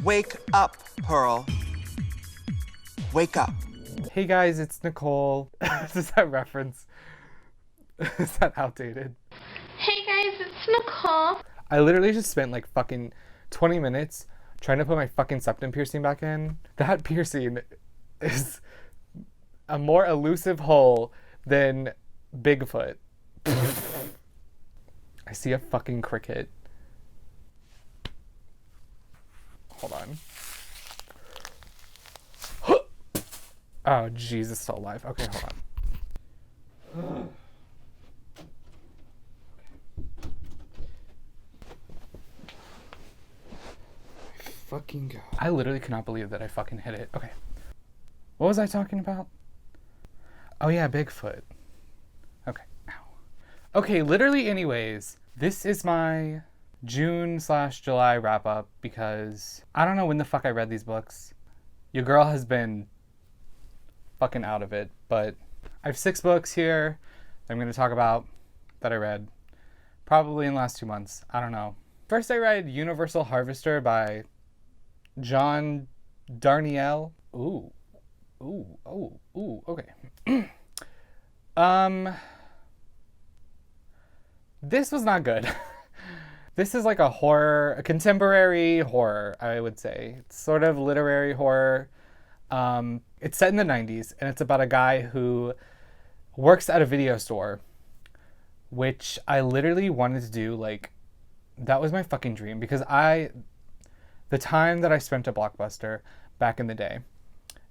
Wake up, Pearl. Wake up. Hey guys, it's Nicole. Is that reference? Is that outdated? Hey guys, it's Nicole. I literally just spent like fucking 20 minutes trying to put my fucking septum piercing back in. That piercing is a more elusive hole than Bigfoot. I see a fucking cricket. Hold on. Oh, jeez, it's still alive. Okay, hold on. Fucking God. I literally cannot believe that I fucking hit it. Okay. What was I talking about? Oh yeah, Bigfoot. Okay. Ow. Okay, literally anyways, this is my June/July wrap up because I don't know when the fuck I read these books. Your girl has been fucking out of it, but I have 6 books here that I'm going to talk about that I read probably in the last 2 months. I don't know. First I read Universal Harvester by John Darnielle. Okay. This was not good. This is like a contemporary horror, I would say. It's sort of literary horror. It's set in the 90s, and it's about a guy who works at a video store, which I literally wanted to do. Like, that was my fucking dream, because the time that I spent at Blockbuster back in the day,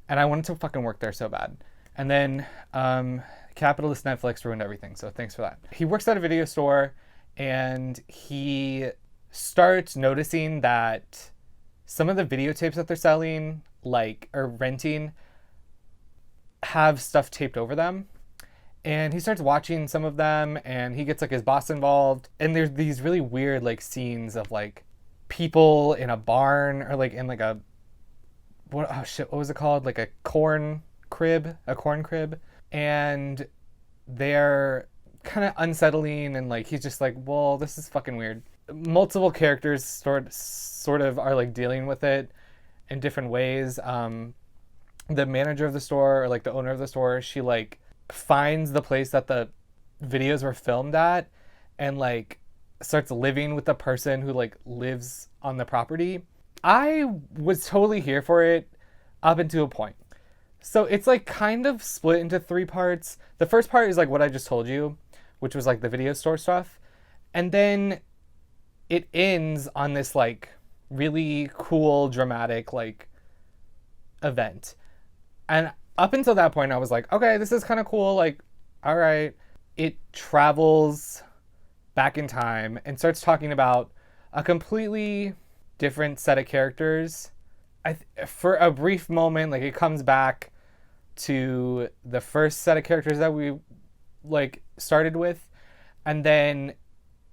and I wanted to fucking work there so bad. And then capitalist Netflix ruined everything, so thanks for that. He works at a video store, and he starts noticing that some of the videotapes that they're selling, like, or renting, have stuff taped over them. And he starts watching some of them, and he gets like his boss involved. And there's these really weird like scenes of like people in a barn, or like in like a what was it called? Like a corn crib. And they're kind of unsettling, and like he's just like, well, this is fucking weird. Multiple characters sort of are like dealing with it in different ways. The manager of the store, or like the owner of the store, she like finds the place that the videos were filmed at, and like starts living with the person who like lives on the property. I was totally here for it up until a point. So it's like kind of split into 3 parts. The first part is like what I just told you, which was like the video store stuff. And then it ends on this like really cool, dramatic like event. And up until that point, I was like, okay, this is kind of cool. Like, all right. It travels back in time and starts talking about a completely different set of characters. For a brief moment, like, it comes back to the first set of characters that we like started with, and then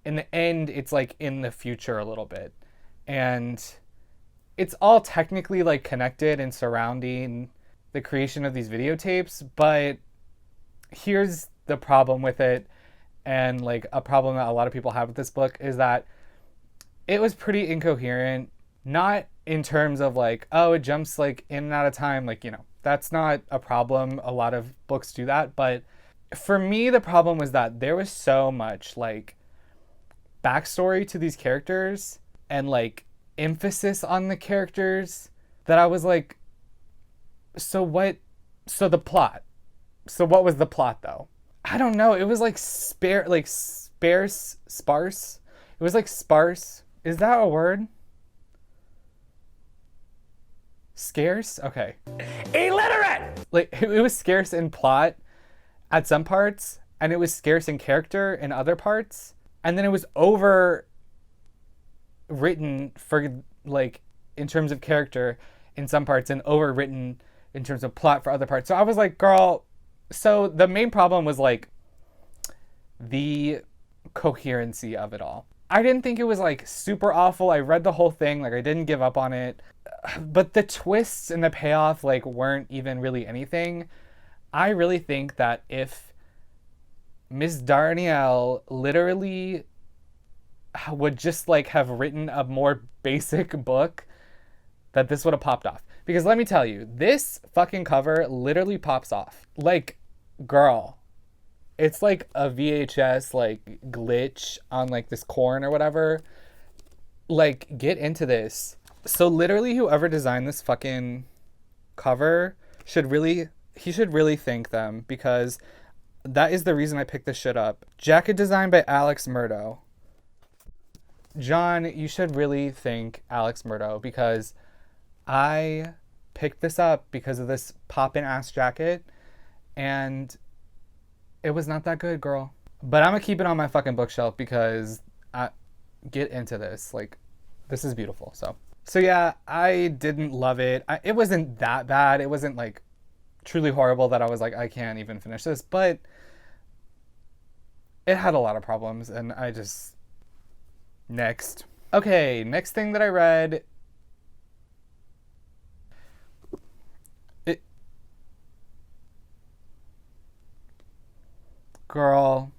in the end it's like in the future a little bit, and it's all technically like connected and surrounding the creation of these videotapes. But here's the problem with it, and like a problem that a lot of people have with this book, is that it was pretty incoherent. Not in terms of like, oh, it jumps like in and out of time, like, you know, that's not a problem. A lot of books do that. But for me, the problem was that there was so much like backstory to these characters and like emphasis on the characters that I was like, so what? So the plot. So what was the plot though? I don't know. It was like sparse. It was like sparse. Is that a word? Scarce? Okay. Illiterate! Like, it was scarce in plot at some parts, and it was scarce in character in other parts, and then it was overwritten for, like, in terms of character in some parts, and overwritten in terms of plot for other parts. So I was like, girl, so the main problem was, like, the coherency of it all. I didn't think it was, like, super awful. I read the whole thing. Like, I didn't give up on it. But the twists and the payoff, like, weren't even really anything. I really think that if Ms. Darnielle literally would just, like, have written a more basic book that this would have popped off. Because let me tell you, this fucking cover literally pops off. Like, girl, it's like a VHS like glitch on like this corn or whatever. Like, get into this. So literally whoever designed this fucking cover should really thank them, because that is the reason I picked this shit up. Jacket design by Alex Murdo. John, you should really thank Alex Murdo, because I picked this up because of this poppin' ass jacket, and it was not that good, girl. But I'm gonna keep it on my fucking bookshelf because I get into this. Like, this is beautiful. So yeah, I didn't love it. It wasn't that bad. It wasn't like truly horrible that I was like, I can't even finish this, but it had a lot of problems, and I just... Next. Okay, next thing that I read... Girl,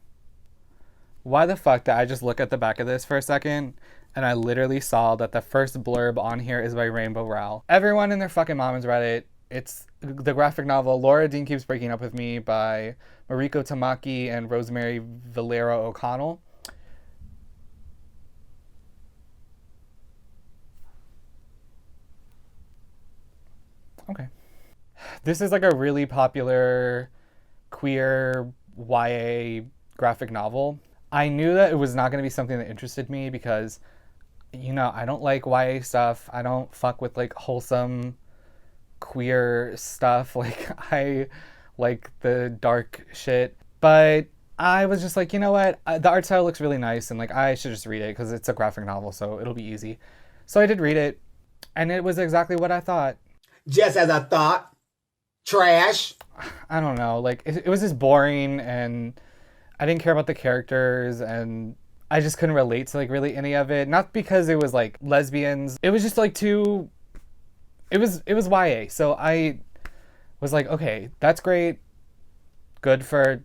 why the fuck did I just look at the back of this for a second and I literally saw that the first blurb on here is by Rainbow Rowell. Everyone and their fucking mom has read it. It's the graphic novel Laura Dean Keeps Breaking Up With Me by Mariko Tamaki and Rosemary Valero O'Connell. Okay. This is like a really popular queer YA graphic novel. I knew that it was not going to be something that interested me because, you know, I don't like YA stuff. I don't fuck with like wholesome queer stuff. Like, I like the dark shit. But I was just like, you know what? The art style looks really nice, and like I should just read it because it's a graphic novel, so it'll be easy. So I did read it, and it was exactly what I thought. Just as I thought. Trash. I don't know. Like, it was just boring, and I didn't care about the characters, and I just couldn't relate to like really any of it. Not because it was like lesbians. It was just like too... It was YA. So I was like, okay, that's great. Good for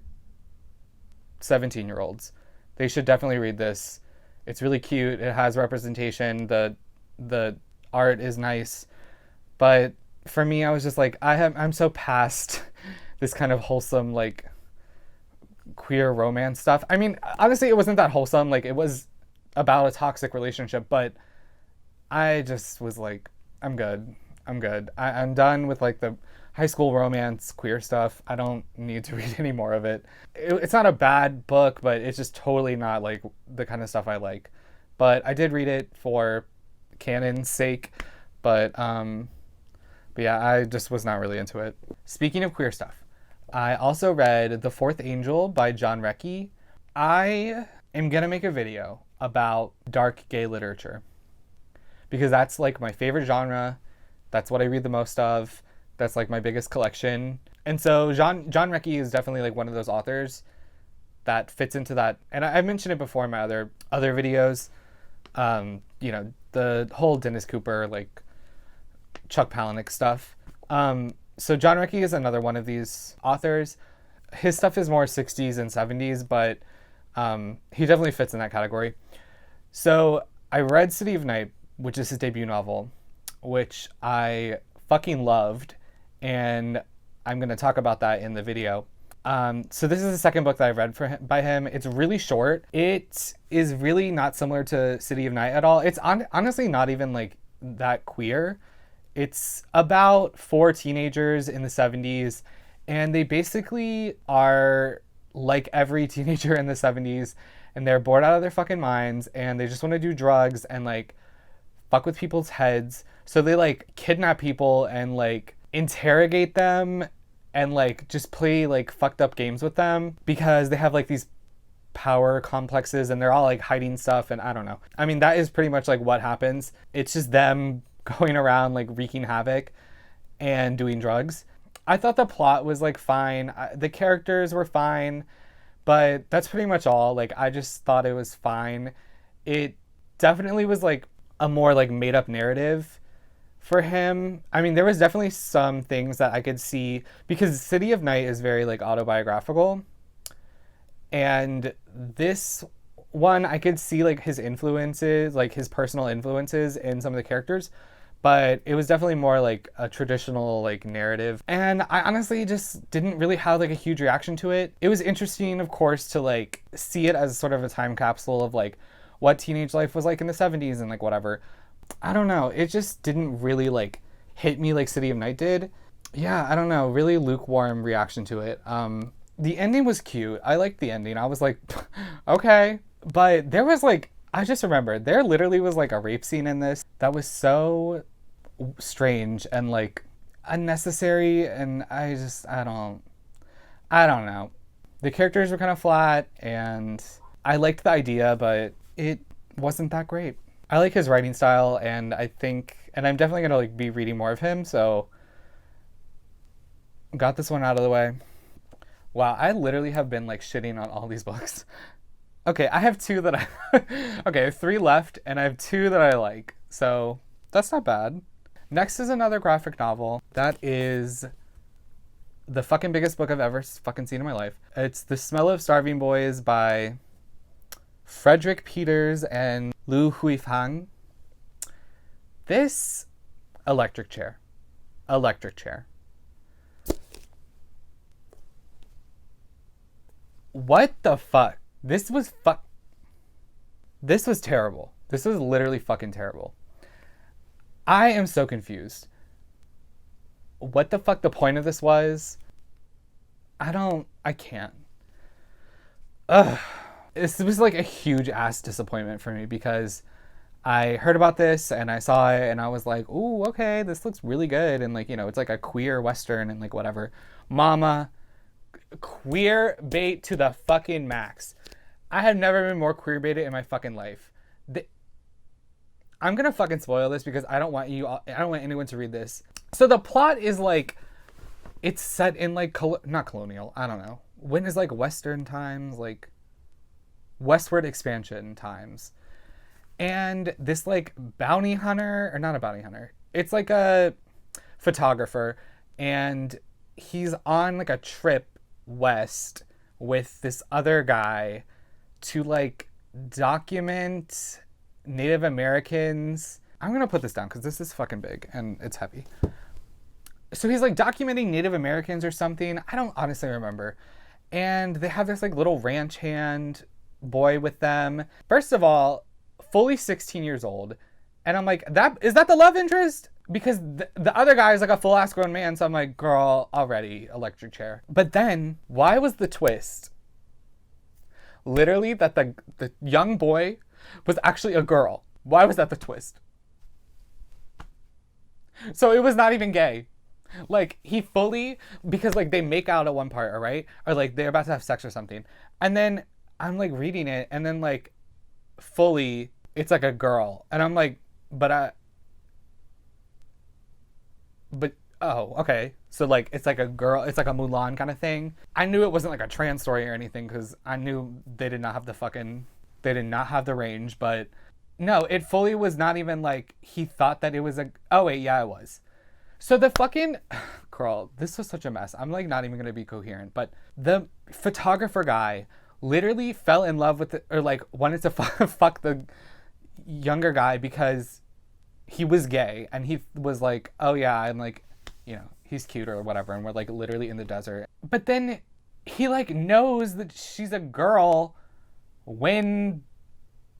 17-year-olds. They should definitely read this. It's really cute. It has representation. The art is nice. But for me, I was just like, I'm so past this kind of wholesome, like, queer romance stuff. I mean, honestly, it wasn't that wholesome. Like, it was about a toxic relationship, but I just was like, I'm good. I'm done with, like, the high school romance queer stuff. I don't need to read any more of it. It's not a bad book, but it's just totally not, like, the kind of stuff I like. But I did read it for canon's sake, but yeah, I just was not really into it. Speaking of queer stuff, I also read The Fourth Angel by John Recke. I am gonna make a video about dark gay literature because that's like my favorite genre. That's what I read the most of. That's like my biggest collection. And so John Recke is definitely like one of those authors that fits into that. And I mentioned it before in my other videos. You know, the whole Dennis Cooper, like Chuck Palahniuk stuff. So John Recke is another one of these authors. His stuff is more 60s and 70s, but he definitely fits in that category. So I read City of Night, which is his debut novel, which I fucking loved, and I'm going to talk about that in the video. So this is the second book that I've read by him. It's really short. It is really not similar to City of Night at all. It's honestly not even like that queer. It's about 4 teenagers in the 70s, and they basically are like every teenager in the 70s, and they're bored out of their fucking minds, and they just want to do drugs and like fuck with people's heads. So they like kidnap people and like interrogate them and like just play like fucked up games with them because they have like these power complexes and they're all like hiding stuff, and I don't know. I mean, that is pretty much like what happens. It's just them going around like wreaking havoc and doing drugs. I thought the plot was like fine. The characters were fine, but that's pretty much all. Like, I just thought it was fine. It definitely was like a more like made up narrative for him. I mean, there was definitely some things that I could see because City of Night is very like autobiographical, and this one I could see like his influences, like his personal influences in some of the characters, but it was definitely more like a traditional like narrative. And I honestly just didn't really have like a huge reaction to it. It was interesting, of course, to like see it as sort of a time capsule of like what teenage life was like in the 70s and like whatever. I don't know. It just didn't really like hit me like City of Night did. Yeah, I don't know. Really lukewarm reaction to it. The ending was cute. I liked the ending. I was like, okay. But there was like, I just remember there literally was like a rape scene in this that was so strange and like unnecessary, and I don't know. The characters were kind of flat, and I liked the idea, but it wasn't that great. I like his writing style, and I think, and I'm definitely gonna like be reading more of him, so got this one out of the way. Wow, I literally have been like shitting on all these books. Okay, I have two that okay, I have three left, and I have two that I like. So that's not bad. Next is another graphic novel. That is the fucking biggest book I've ever fucking seen in my life. It's The Smell of Starving Boys by Frederick Peters and Lu Huifang. This electric chair. What the fuck? This was terrible. This was literally fucking terrible. I am so confused. What the fuck the point of this was? I can't. Ugh. This was like a huge ass disappointment for me because I heard about this and I saw it and I was like, ooh, okay, this looks really good. And like, you know, it's like a queer Western and like whatever. Mama, queer bait to the fucking max. I have never been more queer baited in my fucking life. I'm gonna fucking spoil this because I don't want anyone to read this. So the plot is like, it's set in like, not colonial, I don't know. When is like Western times, like westward expansion times. And this like bounty hunter, or not a bounty hunter, it's like a photographer, and he's on like a trip west with this other guy to like document Native Americans. I'm gonna put this down because this is fucking big and it's heavy. So he's like documenting Native Americans or something. I don't honestly remember. And they have this like little ranch hand boy with them. First of all, fully 16 years old. And I'm like, is that the love interest? Because the other guy is like a full ass grown man. So I'm like, girl, already electric chair. But then why was the twist literally that the young boy was actually a girl? Why was that the twist? So it was not even gay. Like he fully, because like they make out at one part, all right? Or like they're about to have sex or something. And then I'm like reading it and then like fully it's like a girl. And I'm like, oh, okay. So like it's like a girl, it's like a Mulan kind of thing. I knew it wasn't like a trans story or anything because I knew they did not have the range, but no, it fully was not even like he thought that it was oh wait, yeah, it was. So the fucking, girl, this was such a mess. I'm like not even gonna be coherent, but the photographer guy literally fell in love with or like wanted to fuck the younger guy because he was gay, and he was like, oh yeah, I'm like, you know, he's cute or whatever, and we're like literally in the desert. But then he like knows that she's a girl when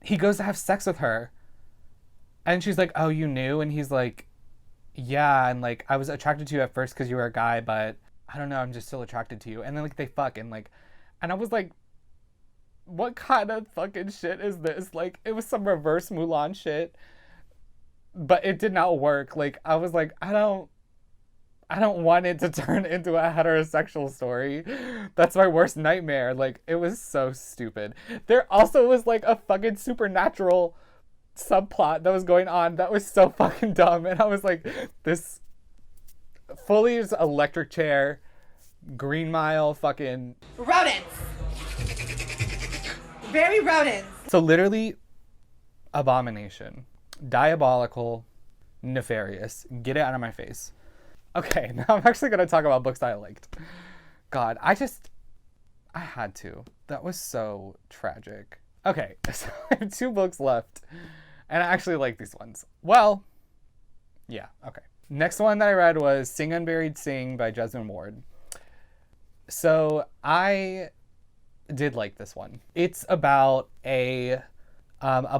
he goes to have sex with her. And she's like, oh, you knew? And he's like, yeah, and like I was attracted to you at first because you were a guy, but I don't know, I'm just still attracted to you. And then like they fuck and like, and I was like, what kind of fucking shit is this? Like it was some reverse Mulan shit, but it did not work. Like I was like, I don't want it to turn into a heterosexual story. That's my worst nightmare. Like it was so stupid. There also was like a fucking supernatural subplot that was going on that was so fucking dumb, and I was like, this fully is electric chair, Green Mile, fucking rodents. Very rodents. So literally, abomination, diabolical, nefarious. Get it out of my face. Okay, now I'm actually gonna talk about books I liked. God, I had to. That was so tragic. Okay, so I have two books left, and I actually like these ones. Well, Yeah, okay. Next one that I read was Sing Unburied Sing by Jesmyn Ward. So I did like this one. It's about a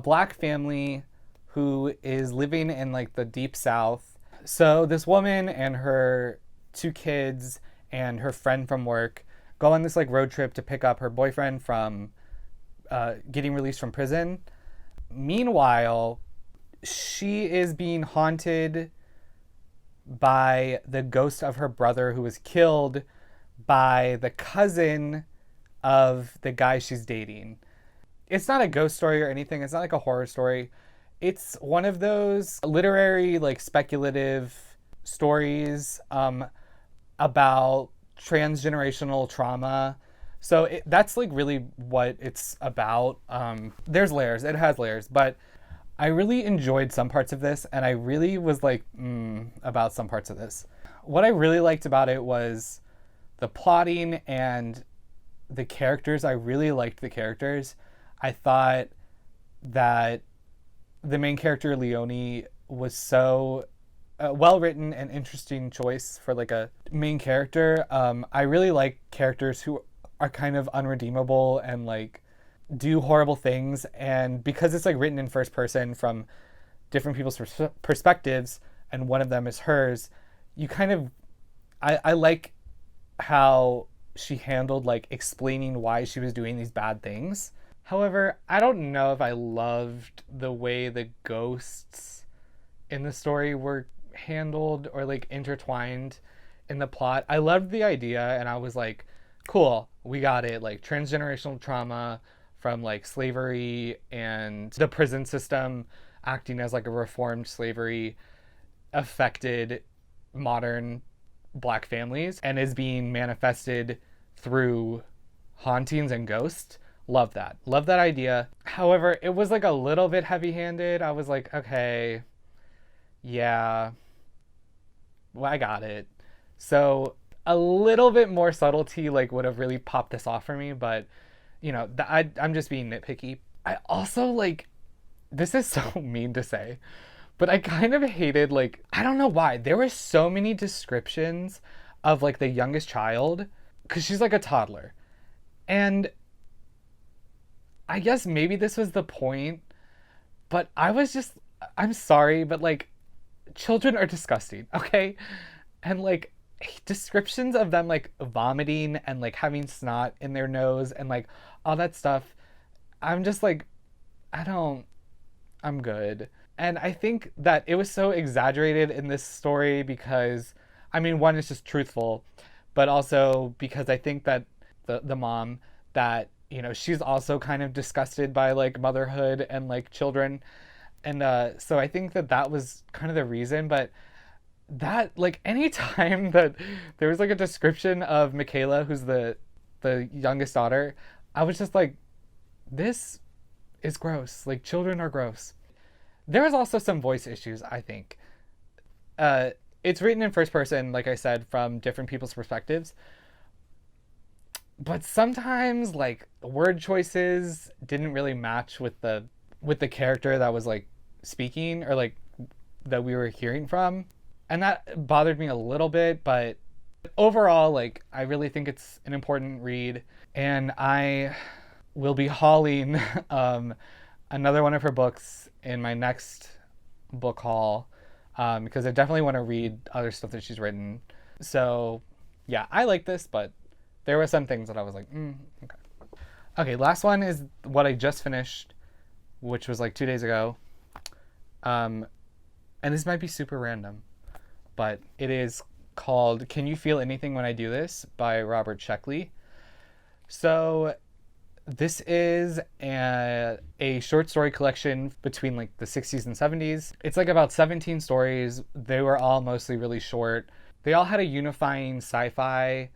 black family who is living in like the deep south. So this woman and her 2 kids and her friend from work go on this like road trip to pick up her boyfriend from getting released from prison. Meanwhile, she is being haunted by the ghost of her brother who was killed by the cousin of the guy she's dating. It's not a ghost story or anything. It's not like a horror story. It's one of those literary, like speculative stories about transgenerational trauma. So that's like really what it's about. There's layers. It has layers, but I really enjoyed some parts of this, and I really was like, about some parts of this. What I really liked about it was the plotting and the characters. I really liked the characters. I thought that the main character, Leonie, was so well-written and interesting choice for like a main character. I really like characters who are kind of unredeemable and like do horrible things, and because it's like written in first person from different people's perspectives and one of them is hers, you kind of I like how she handled like explaining why she was doing these bad things. However, I don't know if I loved the way the ghosts in the story were handled or like intertwined in the plot. I loved the idea and I was like, cool, we got it, like transgenerational trauma from like slavery and the prison system acting as like a reformed slavery affected modern black families and is being manifested through hauntings and ghosts. Love that. Love that idea. However, it was like a little bit heavy-handed. I was like, okay, yeah, well, I got it. So a little bit more subtlety like would have really popped this off for me, but you know, I'm just being nitpicky. I also like, this is so mean to say, but I kind of hated like, I don't know why, there were so many descriptions of like the youngest child, because she's like a toddler. And I guess maybe this was the point, but I was just, I'm sorry, but like, children are disgusting, okay? And like, descriptions of them like vomiting and like having snot in their nose and like all that stuff, I'm just like, I'm good. And I think that it was so exaggerated in this story because, I mean, one, it's just truthful, but also because I think that the mom, that, you know, she's also kind of disgusted by like motherhood and like children. And so I think that was kind of the reason. But that, like, anytime that there was like a description of Michaela, who's the youngest daughter, I was just like, this is gross. Like, children are gross. There was also some voice issues, I think. It's written in first person, like I said, from different people's perspectives. But sometimes, like, word choices didn't really match with the character that was, like, speaking, or, like, that we were hearing from. And that bothered me a little bit, but overall, like, I really think it's an important read. And I will be hauling another one of her books in my next book haul, because I definitely want to read other stuff that she's written. So, yeah, I like this, but there were some things that I was like, okay. Okay, last one is what I just finished, which was like 2 days ago. And this might be super random, but it is called Can You Feel Anything When I Do This by Robert Sheckley. So this is a short story collection between like the 60s and 70s. It's like about 17 stories. They were all mostly really short. They all had a unifying sci-fi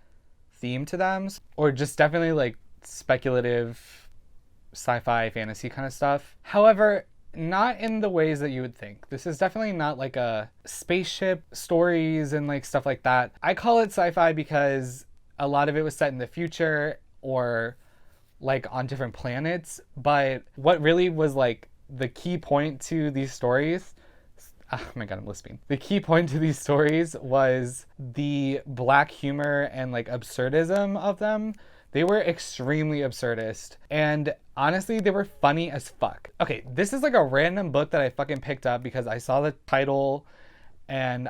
theme to them, or just definitely like speculative sci-fi fantasy kind of stuff. However, not in the ways that you would think. This is definitely not like a spaceship stories and like stuff like that. I call it sci-fi because a lot of it was set in the future or like on different planets. But what really was like the key point to these stories oh my god, I'm lisping. The key point to these stories was the black humor and like absurdism of them. They were extremely absurdist, and honestly, they were funny as fuck. Okay, this is like a random book that I fucking picked up because I saw the title, and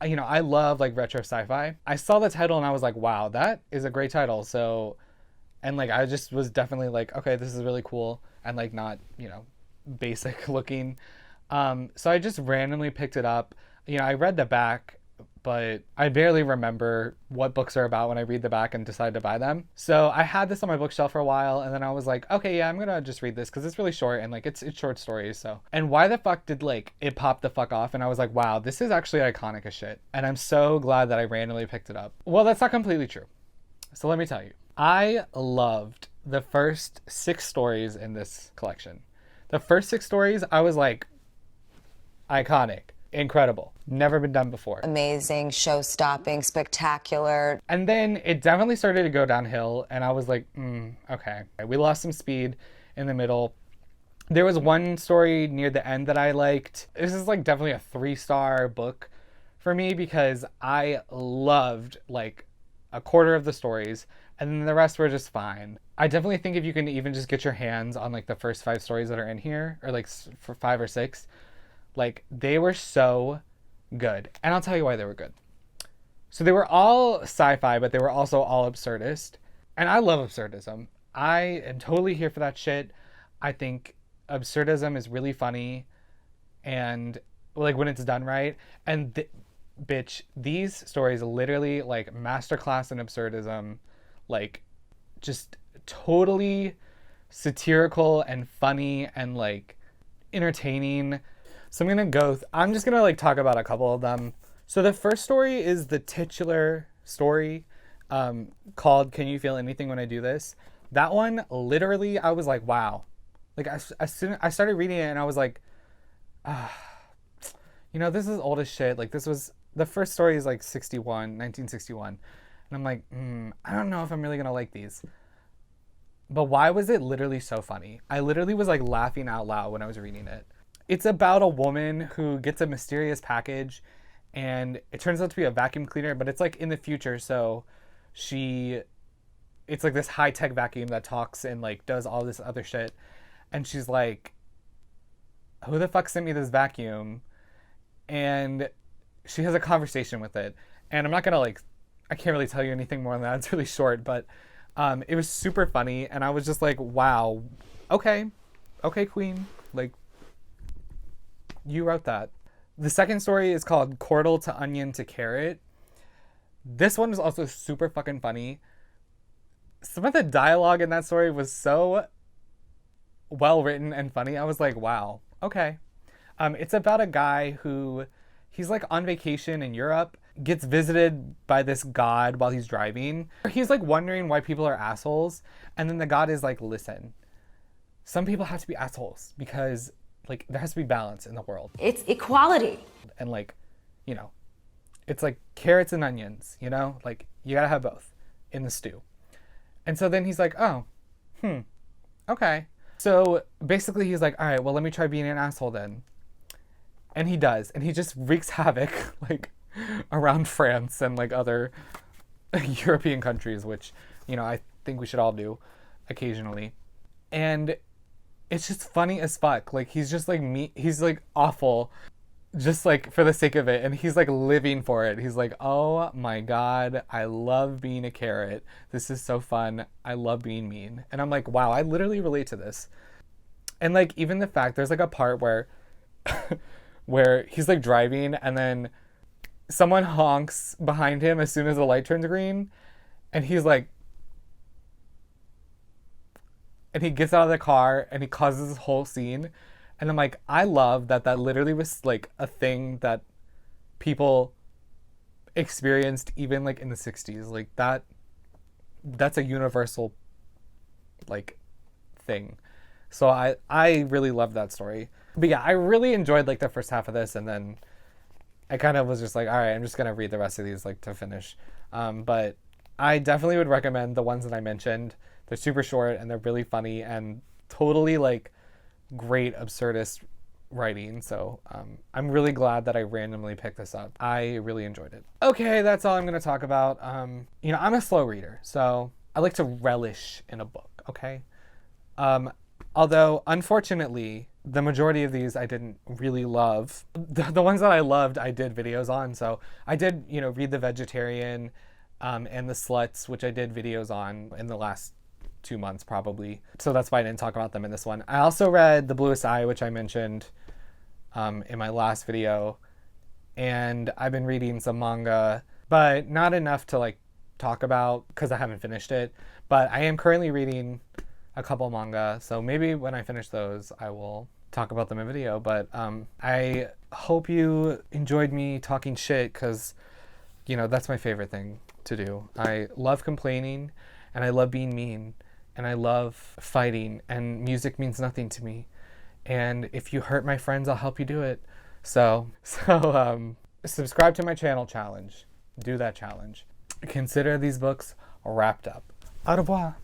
you know, I love like retro sci-fi. I saw the title and I was like, wow, that is a great title. So, and like I just was definitely like, okay, this is really cool and like not, you know, basic looking. So I just randomly picked it up. You know, I read the back, but I barely remember what books are about when I read the back and decide to buy them. So I had this on my bookshelf for a while, and then I was like, okay, yeah, I'm gonna just read this because it's really short and like it's short stories. So, and why the fuck did like it pop the fuck off? And I was like, wow, this is actually iconic as shit. And I'm so glad that I randomly picked it up. Well, that's not completely true. So let me tell you, I loved the first 6 stories in this collection. The first 6 stories, I was like, iconic, incredible, never been done before. Amazing, show-stopping, spectacular. And then it definitely started to go downhill, and I was like, okay. We lost some speed in the middle. There was one story near the end that I liked. This is like definitely a 3-star book for me because I loved like a quarter of the stories, and then the rest were just fine. I definitely think if you can even just get your hands on like the first 5 stories that are in here, or like for 5 or 6, like they were so good. And I'll tell you why they were good. So they were all sci-fi, but they were also all absurdist. And I love absurdism. I am totally here for that shit. I think absurdism is really funny, and like when it's done right. And bitch, these stories literally like masterclass in absurdism, like just totally satirical and funny and like entertaining. So I'm just gonna like talk about a couple of them. So the first story is the titular story, called Can You Feel Anything When I Do This? That one, literally, I was like, wow. Like as soon I started reading it and I was like, you know, this is old as shit. Like the first story is like 1961. And I'm like, I don't know if I'm really gonna like these. But why was it literally so funny? I literally was like laughing out loud when I was reading it. It's about a woman who gets a mysterious package, and it turns out to be a vacuum cleaner, but it's like in the future. So it's like this high-tech vacuum that talks and like does all this other shit. And she's like, who the fuck sent me this vacuum? And she has a conversation with it. And I'm not gonna like, I can't really tell you anything more than that. It's really short, but it was super funny. And I was just like, wow, okay, queen, like you wrote that. The second story is called Chordal to Onion to Carrot. This one was also super fucking funny. Some of the dialogue in that story was so well written and funny. I was like, wow, okay. It's about a guy who, he's like on vacation in Europe, gets visited by this god while he's driving. He's like wondering why people are assholes. And then the god is like, listen, some people have to be assholes because like there has to be balance in the world. It's equality. And like, you know, it's like carrots and onions, you know, like you gotta have both in the stew. And so then he's like, oh, okay. So basically he's like, all right, well, let me try being an asshole then. And he does. And he just wreaks havoc like around France and like other European countries, which, you know, I think we should all do occasionally. And it's just funny as fuck. Like he's just like he's like awful just like for the sake of it, and he's like living for it. He's like, oh my god, I love being a carrot. This is so fun. I love being mean. And I'm like, wow, I literally relate to this. And like even the fact there's like a part where where he's like driving and then someone honks behind him as soon as the light turns green, and he's like, and he gets out of the car and he causes this whole scene. And I'm like, I love that literally was like a thing that people experienced even like in the 60s. Like that's a universal like thing. So I really love that story. But yeah, I really enjoyed like the first half of this, and then I kind of was just like, all right, I'm just gonna read the rest of these like to finish. But I definitely would recommend the ones that I mentioned. They're super short and they're really funny and totally like great absurdist writing, so I'm really glad that I randomly picked this up. I really enjoyed it. Okay, that's all I'm going to talk about. You know, I'm a slow reader, so I like to relish in a book, okay? Although, unfortunately, the majority of these I didn't really love. The ones that I loved, I did videos on. So I did, you know, read The Vegetarian and The Sluts, which I did videos on in the last 2 months probably. So that's why I didn't talk about them in this one. I also read The Bluest Eye, which I mentioned in my last video. And I've been reading some manga, but not enough to like talk about because I haven't finished it. But I am currently reading a couple manga, so maybe when I finish those, I will talk about them in video. But I hope you enjoyed me talking shit, because, you know, that's my favorite thing to do. I love complaining, and I love being mean, and I love fighting, and music means nothing to me. And if you hurt my friends, I'll help you do it. So subscribe to my channel challenge. Do that challenge. Consider these books wrapped up. Au revoir.